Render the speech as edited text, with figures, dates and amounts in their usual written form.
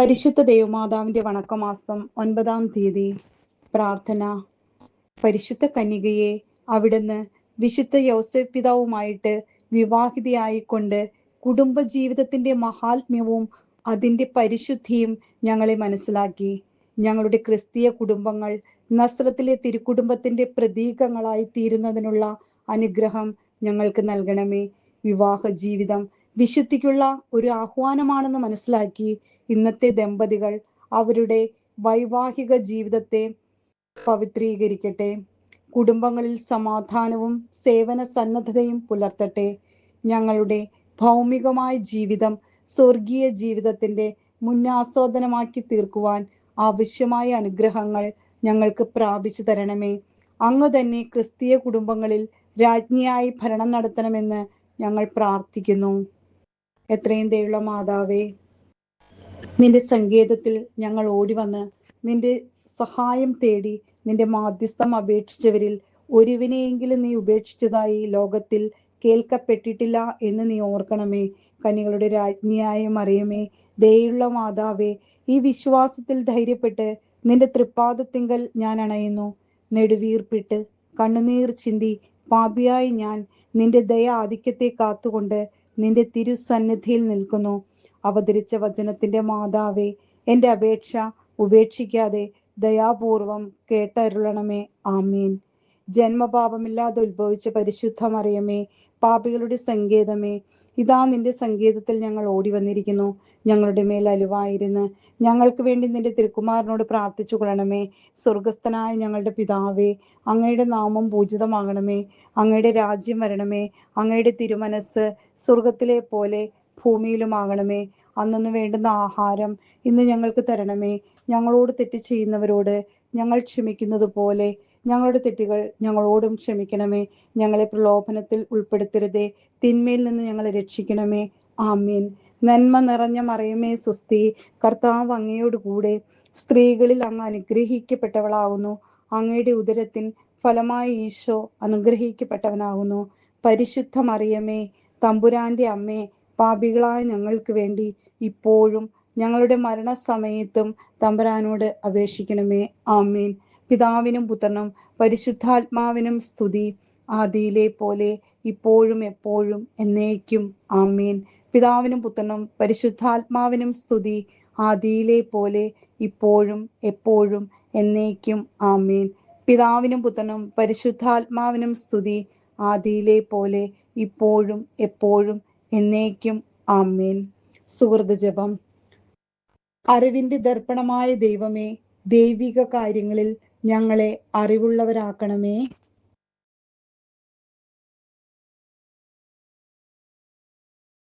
പരിശുദ്ധ ദേവമാതാവിന്റെ വണക്കമാസം 9-ാം തീയതി. പ്രാർത്ഥന. പരിശുദ്ധ കന്യകയെ അവിടുന്ന് വിശുദ്ധ യോസേഫ് പിതാവുമായിട്ട് വിവാഹിതയായിക്കൊണ്ട് കുടുംബജീവിതത്തിന്റെ മഹാത്മ്യവും അതിന്റെ പരിശുദ്ധിയും ഞങ്ങളെ മനസ്സിലാക്കി. ഞങ്ങളുടെ ക്രിസ്തീയ കുടുംബങ്ങൾ നസ്രത്തിലെ തിരുക്കുടുംബത്തിന്റെ പ്രതീകങ്ങളായി തീരുന്നതിനുള്ള അനുഗ്രഹം ഞങ്ങൾക്ക് നൽകണമേ. വിവാഹ ജീവിതം വിശുദ്ധിക്കുള്ള ഒരു ആഹ്വാനമാണെന്ന് മനസ്സിലാക്കി ഇന്നത്തെ ദമ്പതികൾ അവരുടെ വൈവാഹിക ജീവിതത്തെ പവിത്രീകരിക്കട്ടെ. കുടുംബങ്ങളിൽ സമാധാനവും സേവന സന്നദ്ധതയും പുലർത്തട്ടെ. ഞങ്ങളുടെ ഭൗമികമായ ജീവിതം സ്വർഗീയ ജീവിതത്തിന്റെ മുന്നാസ്വാദനമാക്കി തീർക്കുവാൻ ആവശ്യമായ അനുഗ്രഹങ്ങൾ ഞങ്ങൾക്ക് പ്രാപിച്ചു തരണമേ. അങ്ങ് തന്നെ ക്രിസ്തീയ കുടുംബങ്ങളിൽ രാജ്ഞിയായി ഭരണം നടത്തണമെന്ന് ഞങ്ങൾ പ്രാർത്ഥിക്കുന്നു. എത്രയും ദയുള്ള മാതാവേ, നിന്റെ സങ്കേതത്തിൽ ഞങ്ങൾ ഓടിവന്ന് നിന്റെ സഹായം തേടി നിന്റെ മാധ്യസ്ഥം അപേക്ഷിച്ചവരിൽ ഒരുവിനെയെങ്കിലും നീ ഉപേക്ഷിച്ചതായി ലോകത്തിൽ കേൾക്കപ്പെട്ടിട്ടില്ല എന്ന് നീ ഓർക്കണമേ. കന്യകളുടെ രാജ്ഞിയായ മറിയമേ, ദയുള്ള മാതാവേ, ഈ വിശ്വാസത്തിൽ ധൈര്യപ്പെട്ട് നിന്റെ തൃപ്പാദത്തിങ്കൽ ഞാൻ അണയുന്നു. നെടുവീർപ്പിട്ട് കണ്ണുനീർ ചിന്തി പാപിയായി ഞാൻ നിന്റെ ദയ ആധിക്യത്തെ കാത്തുകൊണ്ട് നിന്റെ തിരുസന്നിധിയിൽ നിൽക്കുന്നു. അവതരിച്ച വചനത്തിന്റെ മാതാവേ, എൻ്റെ അപേക്ഷ ഉപേക്ഷിക്കാതെ ദയാപൂർവം കേട്ടരുളണമേ. ആമീൻ. ജന്മപാപമില്ലാതെ ഉത്ഭവിച്ച പരിശുദ്ധ മറിയമേ, പാപികളുടെ സങ്കേതമേ, ഇതാ നിന്റെ സങ്കേതത്തിൽ ഞങ്ങൾ ഓടി വന്നിരിക്കുന്നു. ഞങ്ങളുടെ മേൽ അലിവായിരുന്ന് ഞങ്ങൾക്ക് വേണ്ടി നിന്റെ തിരുക്കുമാരനോട് പ്രാർത്ഥിച്ചു കൊള്ളണമേ. സ്വർഗസ്ഥനായ ഞങ്ങളുടെ പിതാവേ, അങ്ങയുടെ നാമം പൂജിതമാകണമേ. അങ്ങയുടെ രാജ്യം വരണമേ. അങ്ങയുടെ തിരുമനസ് സ്വർഗത്തിലെ പോലെ ഭൂമിയിലുമാകണമേ. അന്നു വേണ്ടുന്ന ആഹാരം ഇന്ന് ഞങ്ങൾക്ക് തരണമേ. ഞങ്ങളോട് തെറ്റ് ചെയ്യുന്നവരോട് ഞങ്ങൾ ക്ഷമിക്കുന്നത് പോലെ ഞങ്ങളുടെ തെറ്റുകൾ ഞങ്ങളോടും ക്ഷമിക്കണമേ. ഞങ്ങളെ പ്രലോഭനത്തിൽ ഉൾപ്പെടുത്തരുതേ, തിന്മയിൽ നിന്ന് ഞങ്ങളെ രക്ഷിക്കണമേ. ആമീൻ. നന്മ നിറഞ്ഞ മറിയമേ സുസ്തി, കർത്താവ് അങ്ങയോട് കൂടെ സ്ത്രീകളിൽ അങ്ങ് അനുഗ്രഹിക്കപ്പെട്ടവളാകുന്നു. അങ്ങയുടെ ഉദരത്തിൻ ഫലമായ ഈശോ അനുഗ്രഹിക്കപ്പെട്ടവനാകുന്നു. പരിശുദ്ധ മറിയമേ, തമ്പുരാന്റെ അമ്മേ, പാപികളായ ഞങ്ങൾക്ക് വേണ്ടി ഇപ്പോഴും ഞങ്ങളുടെ മരണസമയത്തും തമ്പുരാനോട് അപേക്ഷിക്കണമേ. ആമീൻ. പിതാവിനും പുത്രനും പരിശുദ്ധാത്മാവിനും സ്തുതി, ആദിയിലെ പോലെ ഇപ്പോഴും എപ്പോഴും എന്നേക്കും. ആമീൻ. പിതാവിനും പുത്രനും പരിശുദ്ധാത്മാവിനും സ്തുതി, ആദിയിലെ പോലെ ഇപ്പോഴും എപ്പോഴും എന്നേക്കും. ആമീൻ. പിതാവിനും പുത്രനും പരിശുദ്ധാത്മാവിനും സ്തുതി, ആദിയിലെ പോലെ ഇപ്പോഴും എപ്പോഴും എന്നേക്കും. ആമീൻ. സുഹൃത ജപം. അറിവിന്റെ ദർപ്പണമായ ദൈവമേ, ദൈവിക കാര്യങ്ങളിൽ ഞങ്ങളെ അറിവുള്ളവരാക്കണമേ.